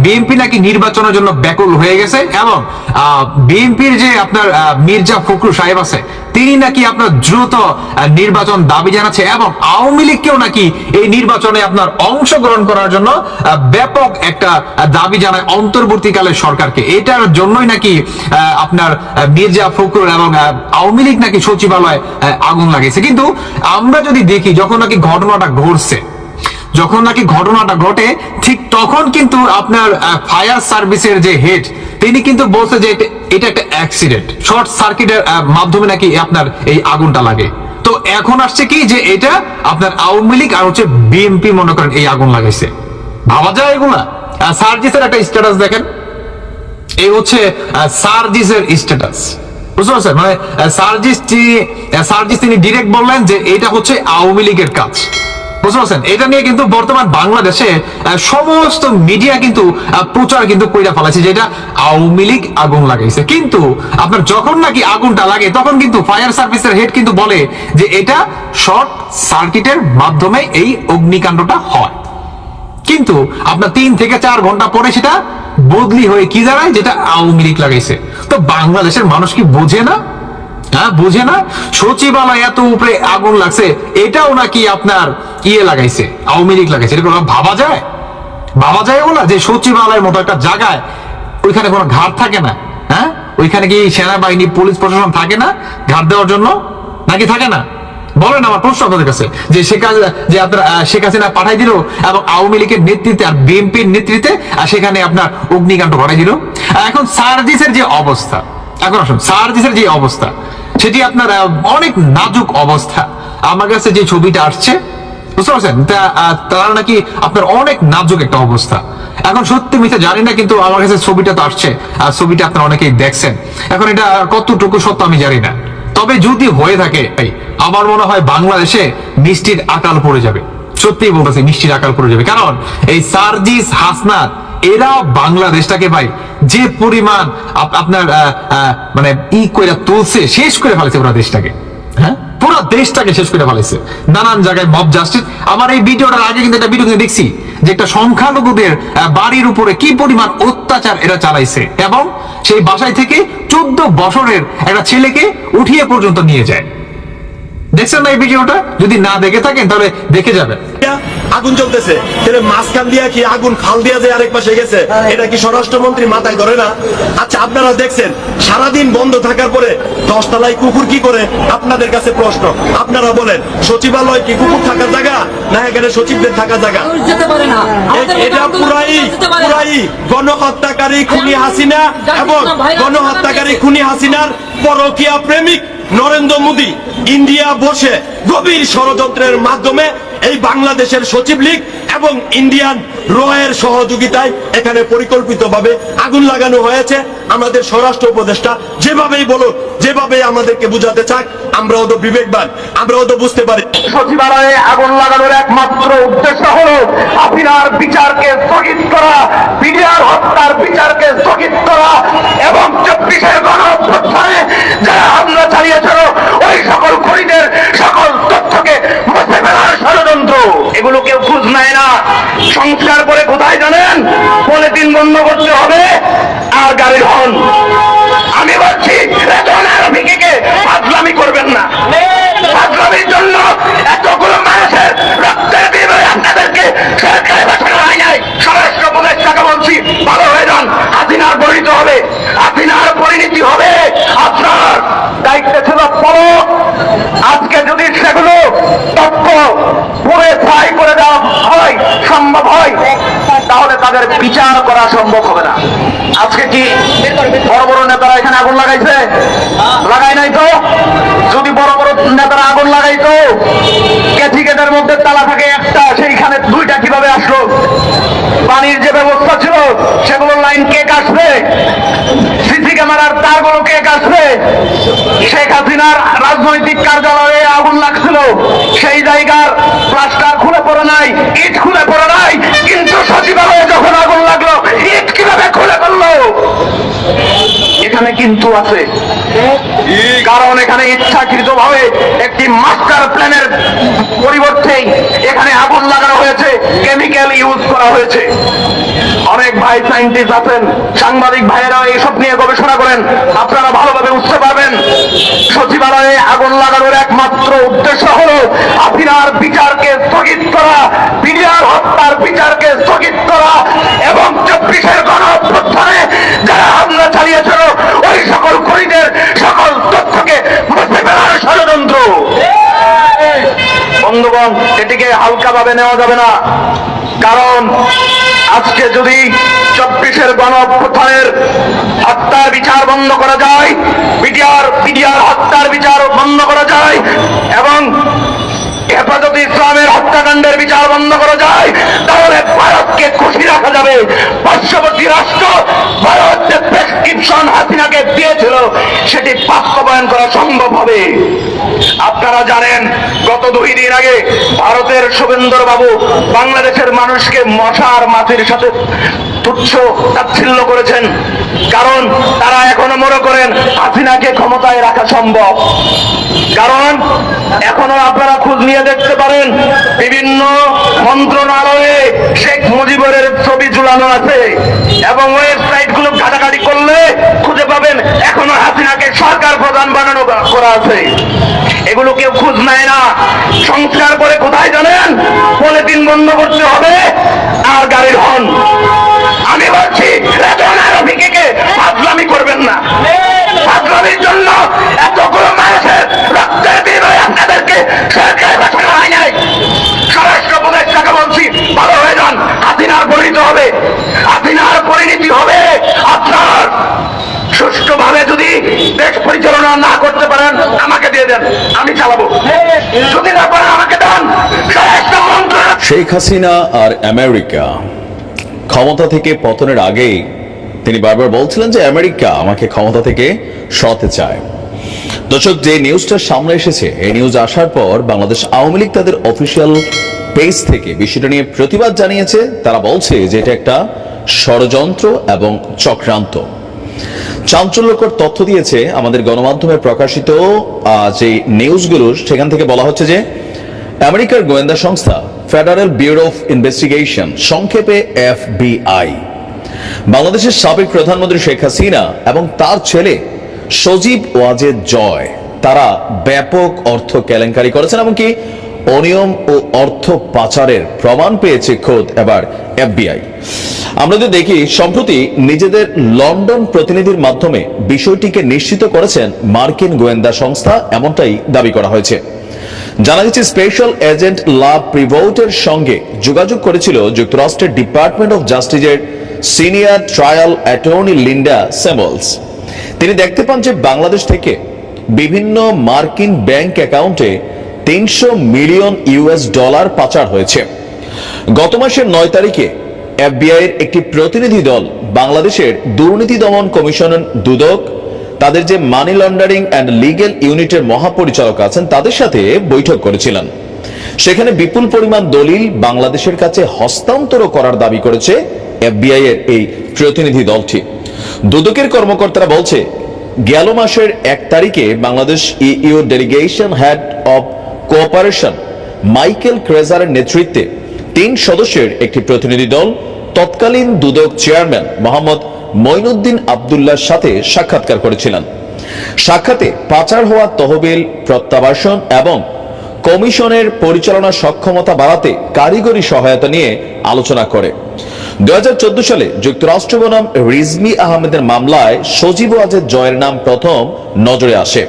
বিএনপি নাকি নির্বাচনের জন্য ব্যাকুল হয়ে গেছে এবং বিএনপির যে আপনার মির্জা ফখরুল সাহেব আছে তিনি নাকি আপনার দ্রুত নির্বাচন দাবি জানাচ্ছে এবং আওয়ামী লীগকেও নাকি এই নির্বাচনে আপনার অংশগ্রহণ করার জন্য ব্যাপক একটা দাবি জানায় অন্তর্বর্তীকালে সরকারকে। এটার জন্যই নাকি আপনার মির্জা ফখরুল এবং আওয়ামী লীগ নাকি সচিবালয়ে আগুন লাগিয়েছে। কিন্তু আমরা যদি দেখি যখন নাকি ঘটনাটা ঘটে ঠিক তখন কিন্তু আপনার ফায়ার সার্ভিসের যে হেড তিনি কিন্তু বলছে যে এটা একটা অ্যাক্সিডেন্ট, শর্ট সার্কিটের মাধ্যমে নাকি আপনার এই আগুনটা লাগে। তো এখন আসছে কি যে এটা আপনার আওয়ামী লীগ আর হচ্ছে বিএনপি মনে করেন এই আগুন লাগাইছে। ভাবা যায় এগুলা? সার্জিসের একটা স্ট্যাটাস দেখেন, এই হচ্ছে সার্জিসের স্ট্যাটাস, বুঝতে পারছেন? মানে সার্জিস তিনি ডিরেক্ট বললেন যে এটা হচ্ছে আওয়ামী লীগের কাজ, বুঝতে পারছেন? এটা নিয়ে কিন্তু বর্তমান বাংলাদেশে সমস্ত মিডিয়া কিন্তু প্রচার কিন্তু কইরা ফেলাছে যে এটা আওয়ামী লীগ আগুন লাগাইছে। কিন্তু আপনার যখন নাকি আগুনটা লাগে তখন কিন্তু ফায়ার সার্ভিসের হেড কিন্তু বলে যে এটা শর্ট সার্কিটের মাধ্যমে এই অগ্নিকাণ্ডটা হয়। কিন্তু আপনার 3 থেকে 4 ঘন্টা পরে সেটা বদলি হয়ে কি দাঁড়ায়, যেটা আওয়ামী লীগ লাগাইছে। তো বাংলাদেশের মানুষ কি বোঝে না? বুঝে না? সচিবালয় এত উপরে আগুন লাগছে, এটাও নাকি আপনার লাগাইছে, আওয়ামী লীগ লাগাইছে, এরকম ভাবা যায়? ভাবা যায় ওগুলা? যে সচিবালয়ের মতো একটা জায়গায় ওইখানে কোনো ঘাট থাকে না? হ্যাঁ, ওইখানে কি সেনাবাহিনী পুলিশ প্রশাসন থাকে না ঘাট দেওয়ার জন্য? নাকি থাকে না? বলেন, আমার প্রশ্ন আপনাদের কাছে। যে আপনারা শেখ হাসিনা পাঠাই দিল এবং আওয়ামী লীগের নেতৃত্বে আর বিএনপির নেতৃত্বে সেখানে আপনার অগ্নিকাণ্ড ঘটাই দিল। এখন সার্জিসের যে অবস্থা, এখন আসুন সার্জিসের যে অবস্থা, সেটি আপনার অনেক নাজুক অবস্থা। আমার কাছে যে ছবিটা আসছে, বুঝতে পারছেন, তারা নাকি আপনার অনেক নাজুক একটা অবস্থা। এখন সত্যি মিথ্যা জানি না, কিন্তু আমার কাছে ছবিটা তো আসছে, আর ছবিটা আপনারা অনেকেই দেখছেন। এখন এটা কতটুকু সত্য আমি জানি না, তবে যদি হয়ে থাকে আমার মনে হয় বাংলাদেশে মিষ্টির আকাল পড়ে যাবে। সত্যি বলতেছি, মিষ্টির আকাল পড়ে যাবে। কারণ এই সার্জিস, হাসনাত, এরা বাংলাদেশটাকে ভাই যে পরিমাণ আপনার মানে কইরা তুলছে, শেষ করে ফেলেছে পুরো দেশটাকে। হ্যাঁ, পুরো দেশটাকে শেষ করে ফেলেছে। নানান জায়গায় মব জাস্টিস। আমার এই ভিডিওটার আগে কিন্তু একটা ভিডিও দেখছি যে একটা সংখ্যালঘুদের বাড়ির উপরে কি পরিমাণ অত্যাচার এরা চালাইছে, এবং সেই বাসায় থেকে 14 বছরের একটা ছেলেকে উঠিয়ে পর্যন্ত নিয়ে যায়। দেখছেন না এই ভিডিওটা? যদি না দেখে থাকেন তাহলে দেখে যাবেন। আগুন জ্বলতেছে, তাহলে মাঝখান দিয়া কি আগুন খাল দিয়া যে আরেক পাশে গেছে, এটা কি স্বরাষ্ট্রমন্ত্রী মাথায় ধরে না? আচ্ছা, আপনারা দেখছেন সারাদিন বন্ধ থাকার পরে 10 তলায় কুকুর কি করে? আপনাদের কাছে প্রশ্ন, আপনারা বলেন, সচিবালয় কি কুকুর থাকার জায়গা, না এখানে সচিবদের থাকার জায়গা? এটা পুরাই গণহত্যাকারী খুনি হাসিনা এবং গণহত্যাকারী খুনি হাসিনার পরকীয়া প্রেমিক নরেন্দ্র মোদী ইন্ডিয়া বসে গভীর ষড়যন্ত্রের মাধ্যমে এই বাংলাদেশের সচিব লীগ এবং ইন্ডিয়ান রয়ের সহযোগিতায় এখানে পরিকল্পিতভাবে আগুন লাগানো হয়েছে। আমাদের স্বরাষ্ট্র উপদেষ্টা যেভাবেই বলুন, যেভাবে আমাদেরকে বুঝাতে চাক, আমরাও তো বিবেকবান, আমরাও তো বুঝতে পারি। সচিবালয়ে আগুন লাগানোর একমাত্র উদ্দেশ্য হলো হাসিনার বিচারকে স্থগিত করা, বিডিআর হত্যার বিচারকে স্থগিত করা, এবং 24-এর গণঅভ্যুত্থানে যারা হামলা চালিয়েছিল ওই সকল খুনিদের সকল তথ্যকে মুছে ফেলার ষড়যন্ত্র। এগুলো কেউ খোঁজ নেয় না। সংস্কার করে কোথায় জানেন? পলিথিন বন্ধ করতে হবে আর গাড়ির হর্ন। আমি বলছি ফাজলামি করবেন না। ফাজলামির জন্য এতগুলো মানুষের রক্তের বিনিময়ে আপনাদেরকে সরকারে বসানো হয় নাই। স্বরাষ্ট্র উপদেষ্টাকে বলছি, ভালো হয়ে যান। হাসিনার পরিণতি হবে, হাসিনার পরিণতি হবে। আপনার দায়িত্ব ছিল পলক। আজকে যদি সেগুলো তথ্য পুরে ছাই করে দেওয়া হয়, সম্ভব হয়, তাহলে তাদের বিচার করা সম্ভব হবে না। আজকে কি বড় বড় নেতারা এখানে আগুন লাগাইছে? লাগাই নাই তো। যদি বড় বড় নেতারা আগুন লাগাইতো, ক্যাথিকেটের মধ্যে তালা থাকে একটা, সেইখানে 2টা কিভাবে আসলো? পানির যে ব্যবস্থা ছিল সেগুলোর লাইন কে কাটবে? সিসি ক্যামেরার তারগুলো কে কাটবে? শেখ হাসিনার রাজনৈতিক কার্যালয়ে আগুন লাগছিল, সেই জায়গার প্লাস্টার খুলে পড়ে নাই, ইট খুলে পড়ে নাই, কিন্তু সচিবালয়ে যখন আগুন লাগলো ইট কিভাবে খুলে পড়লো? এখানে কিন্তু আছে, কারণ এখানে ইচ্ছাকৃতভাবে একটি মাস্টার প্ল্যানের পরিবর্তে এখানে আগুন লাগানো হয়েছে, কেমিক্যাল ইউজ করা হয়েছে। অনেক ভাই সায়েন্টিস্ট আছেন, সাংবাদিক ভাইয়েরা এইসব নিয়ে গবেষণা করেন, আপনারা ভালোভাবে বুঝতে পারবেন। সচিবালয়ে আগুন লাগানোর একমাত্র উদ্দেশ্য হলো হাসিনার বিচারকে স্থগিত করা, বিডিআর হত্যার বিচারকে স্থগিত করা, এবং 24-এর গণঅভ্যুত্থানে যারা হামলা চালিয়েছিল ওই সকল খুনিদের সকল তথ্যকে মুছে ফেলার ষড়যন্ত্র। বন্ধুগণ, এটিকে হালকাভাবে নেওয়া যাবে না। কারণ আজকে যদি 24-এর গণঅভ্যুত্থানের হত্যার বিচার বন্ধ করা যায়, বিডিআর হত্যার বিচার বন্ধ করা যায়, এবং হেফাজতে ইসলামের হত্যাকাণ্ডের বিচার বন্ধ করা যায়, তাহলে ভারতকে খুশি রাখা যাবে। পার্শ্ববর্তী রাষ্ট্র ভারত যে প্রেসক্রিপশন হাসিনাকে দিয়েছিল সেটি বাস্তবায়ন করা সম্ভব হবে। আপনারা জানেন, গত 2 দিন আগে ভারতের শুভেন্দর বাবু বাংলাদেশের মানুষকে মশা আর মাছির সাথে তুচ্ছ তাচ্ছিল্য করেছেন, কারণ তারা এখনো মনে করেন হাসিনাকে ক্ষমতায় রাখা সম্ভব। কারণ এখনো আপনারা খোঁজ নিয়ে দেখতে পারেন, বিভিন্ন মন্ত্রণালয়ে শেখ মুজিবের ছবি ঝুলানো আছে, এবং ওয়েবসাইট গুলো ঘাটাঘাটি করলে খুঁজে পাবেন এখনো হাসিনাকে সরকার প্রধান বানানো করা আছে। এগুলো কেউ খোঁজ নেয় না। সংস্কার করে কোথায় জানেন? বন্ধ করতে হবে আর গাড়ির হর্ন। আমি বলছি রেজন আর রফিকে ফাজলামি করবেন না। ফাজলামির জন্য এতগুলো মানুষের রক্তের বিনিময়ে আপনাদেরকে সরকারে পাঠানো হয় নাই। স্বরাষ্ট্র উপদেষ্টাকে বলছি ভালো হয়ে যান, হাসিনার পরিণতি হবে, হাসিনার পরিণতি হবে আপনার। সুষ্ঠুভাবে যদি দেশ পরিচালনা না করতে পারেন আমাকে দিয়ে দেন, আমি চালাবো। যদি না পারেন আমাকে দেন। স্বরাষ্ট্র মন্ত্রণালয় শেখ হাসিনা আর আমেরিকা ক্ষমতা থেকে পতনের আগেই তিনি বারবার বলছিলেন যে আমেরিকা আমাকে ক্ষমতা থেকে সরাতে চায়। দর্শক, যে নিউজটা সামনে এসেছে, এই নিউজ আসার পর বাংলাদেশ আওয়ামী লীগ তাদের অফিসিয়াল পেজ থেকে বিষয়টা নিয়ে প্রতিবাদ জানিয়েছে। তারা বলছে যে এটা একটা ষড়যন্ত্র এবং চক্রান্ত। চাঞ্চল্যকর তথ্য দিয়েছে আমাদের গণমাধ্যমে প্রকাশিত যে নিউজগুলো, সেখান থেকে বলা হচ্ছে যে আমেরিকার গোয়েন্দা সংস্থা ফেডারেল ব্যুরো অফ ইনভেস্টিগেশন, সংক্ষেপে FBI, বাংলাদেশের সাবেক প্রধানমন্ত্রী শেখ হাসিনা এবং তার ছেলে সজীব ওয়াজেদ জয় তারা ব্যাপক অর্থ কেলেঙ্কারি করেছেন, এমনকি অনিয়ম ও অর্থ পাচারের প্রমাণ পেয়েছে খোদ এবার FBI। আমরা যদি দেখি, সম্প্রতি নিজেদের লন্ডন প্রতিনিধির মাধ্যমে বিষয়টিকে নিশ্চিত করেছেন মার্কিন গোয়েন্দা সংস্থা, এমনটাই দাবি করা হয়েছে। জানা গেছে স্পেশাল এজেন্ট লা প্রিভোটের সঙ্গে যোগাযোগ করেছিল যুক্তরাষ্ট্রের ডিপার্টমেন্ট অফ জাস্টিসের senior trial attorney Linda Samuels. তিনি দেখতে পান যে বাংলাদেশ থেকে বিভিন্ন মার্কিন ব্যাংক অ্যাকাউন্টে 300 মিলিয়ন US ডলার পাচার হয়েছে। গত মাসের 9 তারিখে FBI এর একটি প্রতিনিধি দল বাংলাদেশের দুর্নীতি দমন কমিশনের দুদক, তাদের যে মানি লন্ডারিং অ্যান্ড লিগ্যাল ইউনিটের মহাপরিচালক আছেন, তাদের সাথে বৈঠক করেছিলেন। সেখানে বিপুল পরিমাণ দলিল বাংলাদেশের কাছে হস্তান্তর করার দাবি করেছে FBI এর এই প্রতিনিধি দলটি। দুদকের কর্মকর্তারা বলছে, গেল মাসের 1 তারিখে Bangladesh EU delegation head of cooperation Michael ক্রেজারের নেতৃত্বে 3 সদস্যের একটি প্রতিনিধি দল তৎকালীন দুদক চেয়ারম্যান মোহাম্মদ মঈনুদ্দিন আব্দুল্লাহর সাথে সাক্ষাৎকার করেছিলেন। সাক্ষাতে পাচার হওয়া তহবিল প্রত্যাবাসন এবং কমিশনের পরিচালনা সক্ষমতা বাড়াতে কারিগরি সহায়তা নিয়ে আলোচনা করে। 2014 সালে যুক্তরাষ্ট্র বনাম রিজমি আহমেদের মামলায় সজীব ওয়াজেদ জয়ের নাম প্রথম নজরে আসে।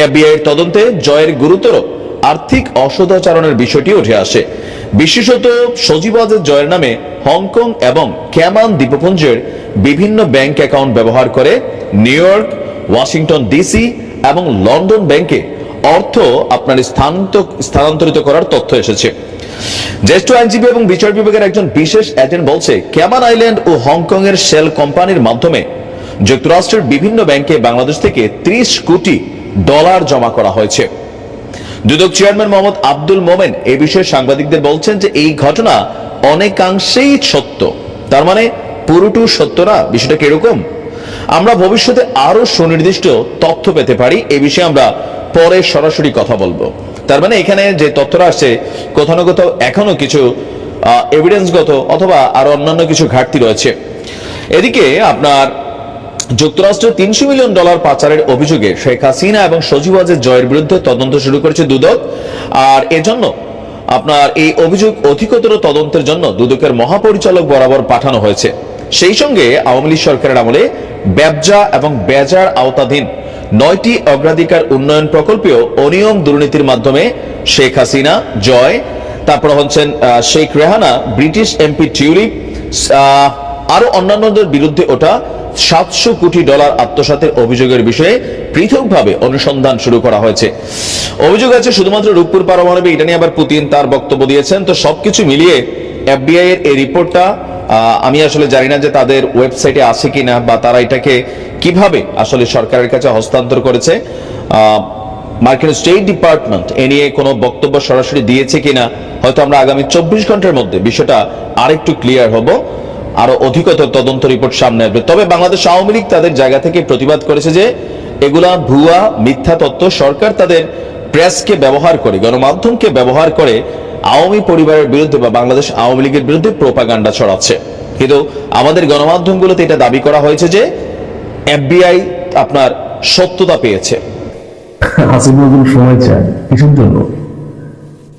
FBI এর তদন্তে জয়ের গুরুতর আর্থিক অসদাচরণের বিষয়টি উঠে আসে। বিশেষত সজীব ওয়াজেদ জয়ের নামে হংকং এবং ক্যামান দ্বীপপুঞ্জের বিভিন্ন ব্যাংক অ্যাকাউন্ট ব্যবহার করে নিউ ইয়র্ক, ওয়াশিংটন DC এবং লন্ডন ব্যাংকে অর্থ স্থানান্তরিত করার তথ্য এসেছে। জ্যেষ্ঠ আইনজীবী এবং বিচার বিভাগের একজন বিশেষ এজেন্ট বলছে, ক্যামান আইল্যান্ড ও হংকং এর শেল কোম্পানির মাধ্যমে যুক্তরাষ্ট্রের বিভিন্ন ব্যাংকে বাংলাদেশ থেকে 30 কোটি ডলার জমা করা হয়েছে। দুদক চেয়ারম্যান মোহাম্মদ আব্দুল মোমেন এই বিষয়ে সাংবাদিকদের বলছেন যে এই ঘটনা অনেকাংশেই সত্য, তার মানে পুরোটু সত্য না। বিষয়টা কিরকম, আমরা ভবিষ্যতে আরো সুনির্দিষ্ট তথ্য পেতে পারি, এই বিষয়ে আমরা পরে সরাসরি কথা বলবো। তার মানে এখানে যে তথ্যটা আসছে, কোথাও না কোথাও এখনো কিছু এভিডেন্সগত অথবা আরো অন্যান্য কিছু ঘাটতি রয়েছে। এদিকে আপনার যুক্তরাষ্ট্রের 300 মিলিয়ন ডলার পাচারের অভিযোগে শেখ হাসিনা এবং সজীব ওয়াজেদ জয়ের বিরুদ্ধে তদন্ত শুরু করেছে দুদক। আর এজন্য আপনার এই অভিযোগ অধিকতর তদন্তের জন্য দুদকের মহাপরিচালক বরাবর পাঠানো হয়েছে। সেই সঙ্গে আওয়ামী লীগ সরকারের আমলে ব্যবসা এবং বেজার আওতাধীন 9টি অগ্রাধিকার উন্নয়ন প্রকল্পেও অনিয়ম দুর্নীতির মাধ্যমে শেখ হাসিনা জয়, তারপর হচ্ছেন Sheikh Rehana, British MP tulip, আরো অন্যান্যদের বিরুদ্ধে ওটা 700 কোটি ডলার আত্মসাতের অভিযোগের বিষয়ে পৃথকভাবে অনুসন্ধান শুরু করা হয়েছে। অভিযোগ আছে শুধুমাত্র রূপপুর পারমাণবিক, এটা নিয়ে আবার পুতিন তার বক্তব্য দিয়েছেন। তো সবকিছু মিলিয়ে FBI এর এই রিপোর্টটা আমি আসলে জানি না যে তাদের ওয়েবসাইটে আছে কিনা বা তারা এটাকে কিভাবে আসলে সরকারের কাছে হস্তান্তর করেছে। মার্কিন স্টেট ডিপার্টমেন্ট এ নিয়ে কোনো বক্তব্য সরাসরি দিয়েছে কিনা, হয়তো আমরা আগামী 24 ঘন্টার মধ্যে বিষয়টা আরেকটু ক্লিয়ার হব, আরো অধিকতর তদন্ত রিপোর্ট সামনে আসবে। তবে বাংলাদেশ আওয়ামী লীগ তাদের জায়গা থেকে প্রতিবাদ করেছে যে এগুলা ভুয়া মিথ্যা তথ্য। সরকার তাদের প্রেসকে ব্যবহার করে, গণমাধ্যমকে ব্যবহার করে আওয়ামী পরিবারের বিরুদ্ধে বা বাংলাদেশ আওয়ামী লীগের বিরুদ্ধে প্রোপাগান্ডা ছড়াচ্ছে। কিন্তু আমাদের গণমাধ্যমগুলোতে এটা দাবি করা হয়েছে যে FBI আপনার সত্যতা পেয়েছে। আসিফ নজরুল সময় চায় কিসের জন্য?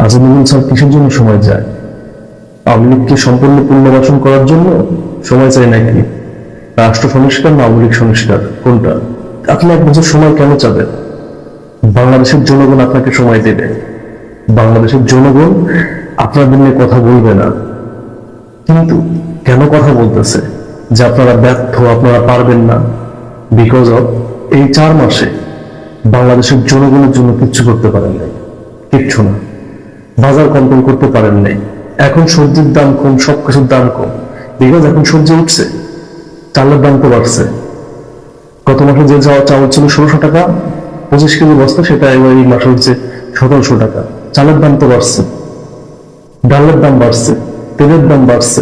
আসিফ নজরুল স্যার কিসের জন্য সময় চায়? আওয়ামী লীগকে সম্পূর্ণ পুনর্বাসন করার জন্য সময় চাই নাকি? রাষ্ট্র সংস্কার না আওয়ামী লীগ সংস্কার, কোনটা? আপনি 1 বছর সময় কেন চাবেন? বাংলাদেশের জনগণ আপনাকে সময় দেবে। বাংলাদেশের জনগণ আপনাদের নিয়ে কথা বলবে না, কিন্তু কেন কথা বলতেছে যে আপনারা ব্যর্থ, আপনারা পারবেন না? বিকজ অফ এই 4 মাসে বাংলাদেশের জনগণের জন্য কিচ্ছু করতে পারেন নাই, কিচ্ছু না। বাজার কন্ট্রোল করতে পারেন নাই। এখন সবজির দাম কম, সবকিছুর দাম কম, বিকজ এখন সবজি উঠছে, চালের দাম তো বাড়ছে। গত মাসে যে চাউল ছিল 1600 টাকা 25 কেজি বস্তা, সেটা এবার এই মাসে হচ্ছে 1700 টাকা। চালের দাম তো বাড়ছে, ডালের দাম বাড়ছে, তেলের দাম বাড়ছে,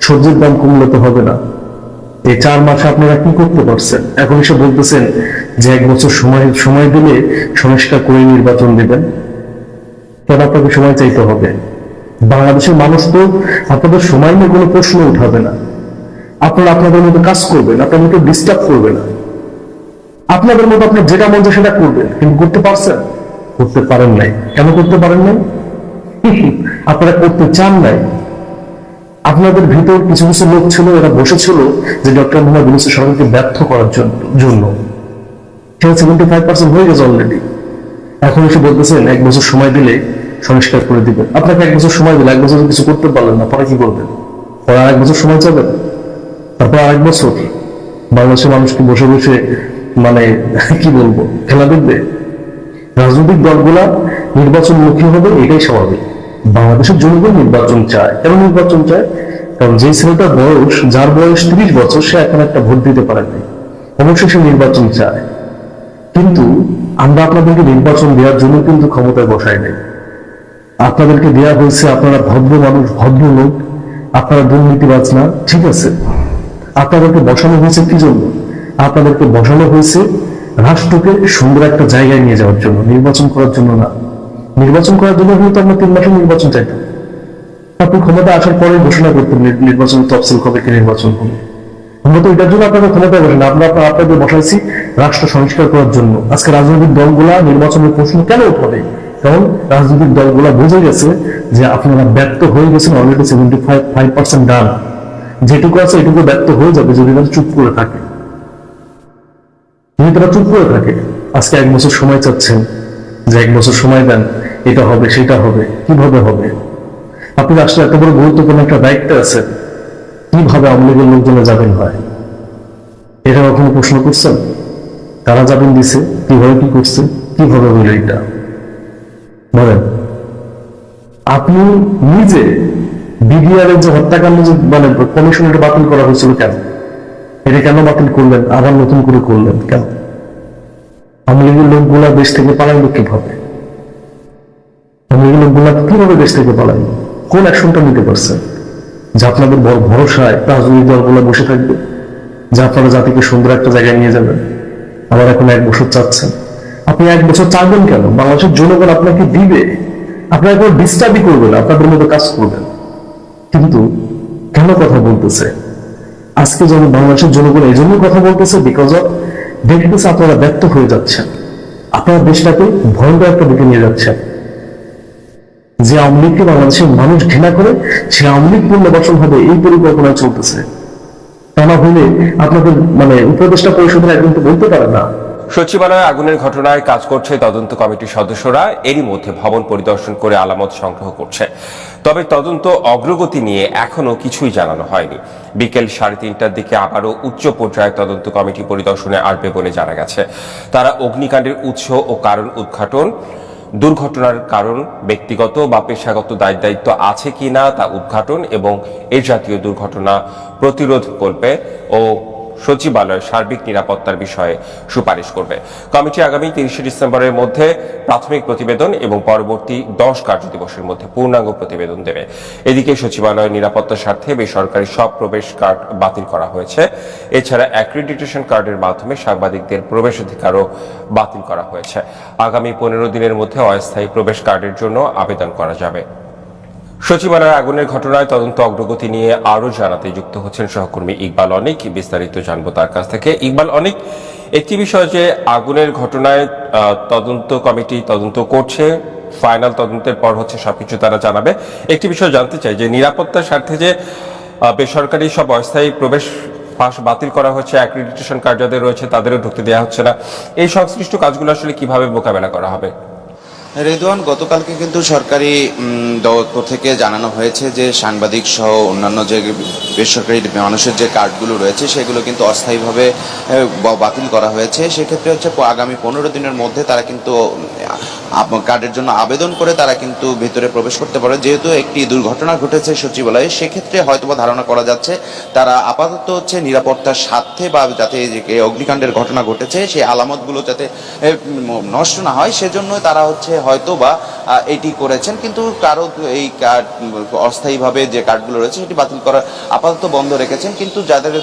সবজির দাম কমলে তো হবে না। এই 4 মাসে আপনারা কি করতে পারছেন? এখন এসে বলতেছেন যে 1 বছর সময় দিলে সংস্কার করে নির্বাচন দেবেন। কেন আপনাকে সময় চাইতে হবে? বাংলাদেশের মানুষ তো আপনাদের সময় নিয়ে কোনো প্রশ্ন উঠাবে না। আপনারা আপনাদের মতো কাজ করবেন, আপনাদেরকে ডিস্টার্ব করবে না। আপনাদের মতো আপনার যেটা মন চায় সেটা করবেন, কিন্তু করতে পারছেন? করতে পারেন নাই। কেন করতে পারেন নাই? আপনারা করতে চান নাই। আপনাদের ভিতর কিছু কিছু লোক ছিল, এরা বসেছিল যে ডক্টর মোহাম্মদ ইউনূস সরকারকে ব্যর্থ করার জন্য। 75% হয়ে গেছে অলরেডি। এখন এসে বলতেছেন 1 বছর সময় দিলে সংস্কার করে দিবেন। আপনাকে 1 বছর সময় দিলে 1 বছর কিছু করতে পারলেন না, পরে কি করবেন? পরে আর 1 বছর সময় চাবেন? তারপর আর 1 বছর বাংলাদেশের মানুষকে বসে বসে মানে কি বলবো, খেলা দেখবে? রাজনৈতিক দলগুলা নির্বাচনমুখী হবে, এটাই স্বাভাবিক। বাংলাদেশের জনগণ নির্বাচন চায়। কেন নির্বাচন চায়? কারণ যে ছেলেটার বয়স, যার বয়স 30 বছর, সে এখন একটা ভোট দিতে পারে নাই, অবশ্যই সে নির্বাচন চায়। কিন্তু আমরা আপনাদেরকে নির্বাচন দেওয়ার জন্য কিন্তু ক্ষমতায় বসাই নাই। আপনাদেরকে দেওয়া হয়েছে, আপনারা ভদ্র মানুষ, ভদ্র লোক, আপনারা দুর্নীতিবাজ না, ঠিক আছে। আপনাদেরকে বসানো হয়েছে কি জন্য? আপনাদেরকে বসানো হয়েছে রাষ্ট্রকে সুন্দর একটা জায়গায় নিয়ে যাওয়ার জন্য, নির্বাচন করার জন্য না। নির্বাচন করার জন্য হয়তো আমরা 3 মাসে নির্বাচন চাইতাম। আপনি ক্ষমতা আসার পরে ঘোষণা করতেন নির্বাচন তফসিল কবে কি নির্বাচন হবে। আমরা তো এটার জন্য আপনাদের ক্ষমতায় বসেন, আমরা আপনাদের বসাইছি রাষ্ট্র সংস্কার করার জন্য। আজকে রাজনৈতিক দলগুলা নির্বাচনের প্রশ্ন কেন উঠবে? কারণ রাজনৈতিক দলগুলা বুঝে গেছে যে আপনারা ব্যর্থ হয়ে গেছেন, অলরেডি 75% ডান। যেটুকু আছে এটুকু ব্যর্থ হয়ে যাবে যদি তারা চুপ করে থাকে। যদি তারা চুপ করে থাকে, আজকে 1 বছর সময় চাচ্ছেন যে 1 বছর সময় দেন, এটা হবে সেটা হবে। কিভাবে হবে? আপনি রাষ্ট্রের এত বড় গুরুত্বপূর্ণ একটা দায়িত্ব আছে, কিভাবে আওয়ামী লীগের লোকজনে যাবেন হয়? এটা কখনো প্রশ্ন করছেন? তারা যাবেন দিছে, কিভাবে কি করছে, কিভাবে হইল এটা বলেন? আপনি নিজে বিডিআর এর যে হত্যাকাণ্ড যে মানে কমিশন, এটা বাতিল করা হয়েছিল কেন? এটা কেন বাতিল করলেন? আবার নতুন করে করলেন কেন? আওয়ামী লীগের লোকগুলা দেশ থেকে পালাইলো কিভাবে? আওয়ামী লীগের লোকগুলা কিভাবে দেশ থেকে পালাইলো? কোন অ্যাকশনটা নিতে পারছেন? যে আপনাদের বড় ভরসায় রাজনৈতিক দলগুলো বসে থাকবে, যে আপনারা জাতিকে সুন্দর একটা জায়গায় নিয়ে যাবেন। আবার এখন 1 বছর চাচ্ছেন। আপনি 1 বছর চাইবেন কেন? বাংলাদেশের জনগণ আপনাকে দিবে, আপনারা কোনো ডিস্টার্বই করবে না, আপনাদের মতো কাজ করবেন। কিন্তু কেন কথা বলতেছে? আজকে যখন বাংলাদেশের জনগণ এই জন্য কথা বলতেছে, বিকজ অফ দেখতেছে আপনারা ব্যর্থ হয়ে যাচ্ছেন, আপনারা দেশটাকে ভয়ঙ্কর একটা দিকে নিয়ে যাচ্ছেন। যে আওয়ামী লীগকে বাংলাদেশের মানুষ ঘৃণা করে, সে আওয়ামী লীগ পুনর্বাসন হবে, এই পরিকল্পনা চলতেছে। তা না হলে আপনাদের মানে উপদেষ্টা পরিষদের একজন তো বলতে পারে না। সচিবালয়ে আগুনের ঘটনায় কাজ করছে তদন্ত কমিটির সদস্যরা। এরই মধ্যে ভবন পরিদর্শন করে আলামত সংগ্রহ করছে। তবে তদন্ত অগ্রগতি নিয়ে এখনো কিছুই জানানো হয়নি। বিকেল 3:30টার দিকে আবারও উচ্চ পর্যায়ের তদন্ত কমিটি পরিদর্শনে আসবে বলে জানা গেছে। তারা অগ্নিকাণ্ডের উৎস ও কারণ উদ্ঘাটন, দুর্ঘটনার কারণ ব্যক্তিগত বা পেশাগত দায়িত্ব আছে কিনা তা উদ্ঘাটন এবং এ জাতীয় দুর্ঘটনা প্রতিরোধ করবে ও সচিবালয়ের সার্বিক নিরাপত্তার বিষয়ে সুপারিশ করবে। কমিটি আগামী 30 ডিসেম্বরের মধ্যে প্রাথমিক প্রতিবেদন এবং পরবর্তী 10 কার্যদিবসের মধ্যে পূর্ণাঙ্গ প্রতিবেদন দেবে। এদিকে সচিবালয়ের নিরাপত্তার স্বার্থে বেসরকারি সব প্রবেশ কার্ড বাতিল করা হয়েছে। এছাড়া অ্যাক্রিডিটেশন কার্ডের মাধ্যমে সাংবাদিকদের প্রবেশাধিকারও বাতিল করা হয়েছে। আগামী 15 দিনের মধ্যে অস্থায়ী প্রবেশ কার্ডের জন্য আবেদন করা যাবে। সচিবালয়ের আগুনের ঘটনায় তদন্ত অগ্রগতি নিয়ে আরো জানাতে যুক্ত হচ্ছেন সহকর্মী ইকবাল অনিক। বিস্তারিত জানবো তার কাছ থেকে। ইকবাল অনিক, একটি বিষয় যে আগুনের ঘটনায় তদন্ত কমিটি তদন্ত করছে, ফাইনাল তদন্তের পর হচ্ছে সবকিছু তারা জানাবে। একটি বিষয় জানতে চাই যে নিরাপত্তার স্বার্থে যে বেসরকারি সব অস্থায়ী প্রবেশ পাস বাতিল করা হচ্ছে, অ্যাক্রিডিটেশন কার্ড যাদের রয়েছে তাদেরও ঢুকতে দেওয়া হচ্ছে না, এই সংশ্লিষ্ট কাজগুলো আসলে কিভাবে মোকাবেলা করা হবে? রেদওয়ান, গতকালকে কিন্তু সরকারি থেকে জানানো হয়েছে যে সাংবাদিক সহ অন্যান্য যে বেসরকারি মানুষের যে কার্ডগুলো রয়েছে সেগুলো কিন্তু অস্থায়ীভাবে বাতিল করা হয়েছে। সেক্ষেত্রে হচ্ছে আগামী 15 দিনের মধ্যে তারা কিন্তু কার্ডের জন্য আবেদন করে তারা কিন্তু ভেতরে প্রবেশ করতে পারে। যেহেতু একটি দুর্ঘটনা ঘটেছে সচিবালয়ে, সেক্ষেত্রে হয়তোবা ধারণা করা যাচ্ছে তারা আপাতত হচ্ছে নিরাপত্তার স্বার্থে বা যাতে অগ্নিকাণ্ডের ঘটনা ঘটেছে সেই আলামতগুলো যাতে নষ্ট না হয় সেজন্য তারা হচ্ছে হয়তোবা এটি করেছেন। কিন্তু কারো এই কার্ড অস্থায়ীভাবে যে কার্ডগুলো রয়েছে সেটি বাতিল করা আপাতত বন্ধ রেখেছেন, কিন্তু যাদের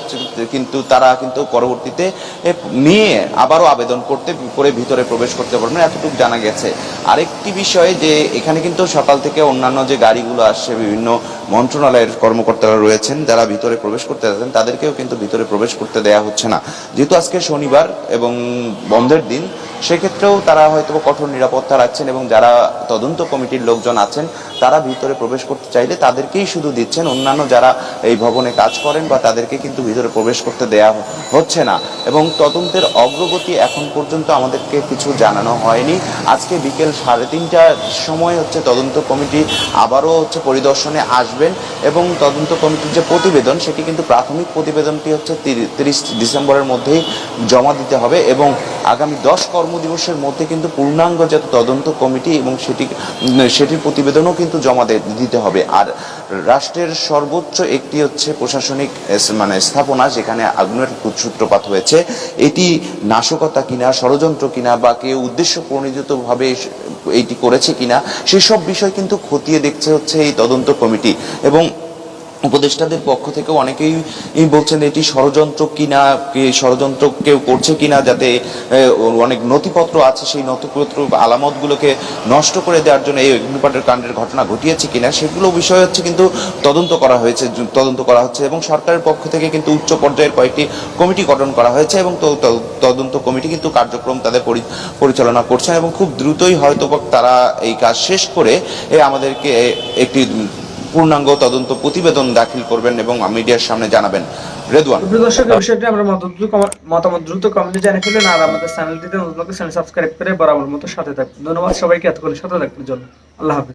কিন্তু তারা কিন্তু পরবর্তীতে নিয়ে আবারও আবেদন করে ভিতরে প্রবেশ করতে পারবেন, এতটুকু জানা গেছে। আরেকটি বিষয় যে এখানে কিন্তু সকাল থেকে অন্যান্য যে গাড়িগুলো আসছে, বিভিন্ন মন্ত্রণালয়ের কর্মকর্তারা রয়েছেন যারা ভিতরে প্রবেশ করতে যাচ্ছেন, তাদেরকেও কিন্তু ভিতরে প্রবেশ করতে দেয়া হচ্ছে না। যেহেতু আজকে শনিবার এবং বন্ধের দিন, সেক্ষেত্রেও তারা হয়তো কঠোর নিরাপত্তা রাখছেন এবং যারা তদন্ত কমিটির লোকজন আছেন তারা ভিতরে প্রবেশ করতে চাইলে তাদেরকেই শুধু দিচ্ছেন, অন্যান্য যারা এই ভবনে কাজ করেন বা তাদেরকে কিন্তু ভিতরে প্রবেশ করতে দেয়া হচ্ছে না। এবং তদন্তের অগ্রগতি এখন পর্যন্ত আমাদেরকে কিছু জানানো হয়নি। আজকে বিকেল 3:30টার সময় হচ্ছে তদন্ত কমিটি আবারও হচ্ছে পরিদর্শনে আসবেন এবং তদন্ত কমিটির যে প্রতিবেদন সেটি কিন্তু প্রাথমিক প্রতিবেদনটি হচ্ছে 30 ডিসেম্বরের মধ্যেই জমা দিতে হবে এবং আগামী 10 কর্মদিবসের মধ্যে কিন্তু পূর্ণাঙ্গ যে তদন্ত কমিটি এবং সেটির প্রতিবেদনও কিন্তু জমা দিতে হবে। আর রাষ্ট্রের সর্বোচ্চ একটি হচ্ছে প্রশাসনিক স্থাপনা যেখানে আগুনের সূত্রপাত হয়েছে, এটি নাশকতা কিনা, ষড়যন্ত্র কিনা বা কেউ উদ্দেশ্য প্রণোদিতভাবে এইটি করেছে কিনা সেসব বিষয় কিন্তু খতিয়ে দেখছে হচ্ছে এই তদন্ত কমিটি। এবং উপদেষ্টাদের পক্ষ থেকেও অনেকেই বলছেন এটি ষড়যন্ত্র কিনা, ষড়যন্ত্র কেউ করছে কিনা, যাতে অনেক নথিপত্র আছে সেই নথিপত্র আলামতগুলোকে নষ্ট করে দেওয়ার জন্য এই অগ্নিকাণ্ডের কাণ্ডের ঘটনা ঘটিয়েছে কিনা সেগুলো বিষয় হচ্ছে কিন্তু তদন্ত করা হচ্ছে এবং সরকারের পক্ষ থেকে কিন্তু উচ্চ পর্যায়ের কয়েকটি কমিটি গঠন করা হয়েছে এবং তদন্ত কমিটি কিন্তু কার্যক্রম তাদের পরিচালনা করছেন এবং খুব দ্রুতই হয়তো তারা এই কাজ শেষ করে আমাদেরকে একটি পূর্ণাঙ্গ তদন্ত প্রতিবেদন দাখিল করবেন এবং মিডিয়ার সামনে জানাবেন। রেদওয়ান, দর্শক, বিষয়টি আমরা মতামত দ্রুত কমেন্টে জানিয়ে ফেলবেন আর আমাদের চ্যানেলটিতে নতুন চ্যানেল সাবস্ক্রাইব করে বরাবর মতো সাথে থাকবেন। ধন্যবাদ সবাইকে এতক্ষণ সাথে থাকার জন্য। আল্লাহ হাফেজ।